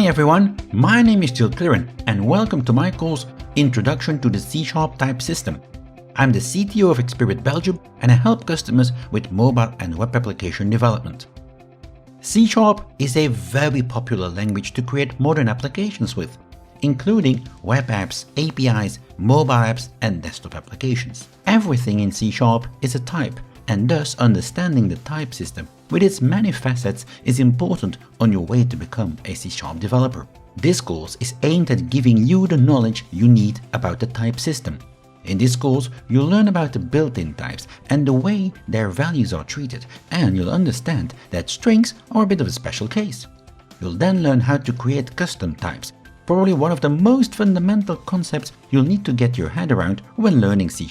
everyone, my name is Gill Cleeren and welcome to my course Introduction to the C# Type System. I'm the CTO of Xperience Belgium and I help customers with mobile and web application development. C# is a very popular language to create modern applications with, including web apps, APIs, mobile apps and desktop applications. Everything in C# is a type, and thus understanding the type system with its many facets is important on your way to become a C# developer. This course is aimed at giving you the knowledge you need about the type system. In this course, you'll learn about the built-in types and the way their values are treated, and you'll understand that strings are a bit of a special case. You'll then learn how to create custom types, probably one of the most fundamental concepts you'll need to get your head around when learning C#.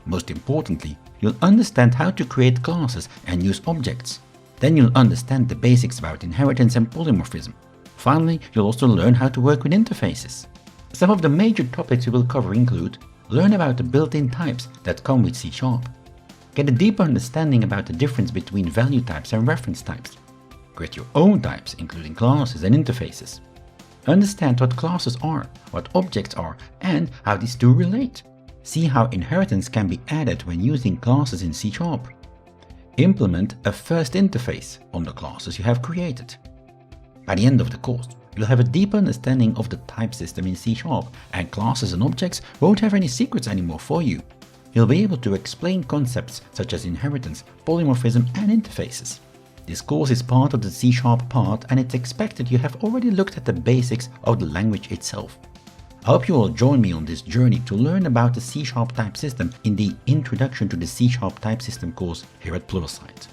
Most importantly, you'll understand how to create classes and use objects. Then you'll understand the basics about inheritance and polymorphism. Finally, you'll also learn how to work with interfaces. Some of the major topics we will cover include: learn about the built-in types that come with C#, get a deeper understanding about the difference between value types and reference types, create your own types including classes and interfaces, understand what classes are, what objects are, and how these two relate. See how inheritance can be added when using classes in C#. Implement a first interface on the classes you have created. By the end of the course, you'll have a deeper understanding of the type system in C#, and classes and objects won't have any secrets anymore for you. You'll be able to explain concepts such as inheritance, polymorphism, and interfaces. This course is part of the C# part, and it's expected you have already looked at the basics of the language itself. I hope you will join me on this journey to learn about the C# type system in the Introduction to the C# Type System course here at Pluralsight.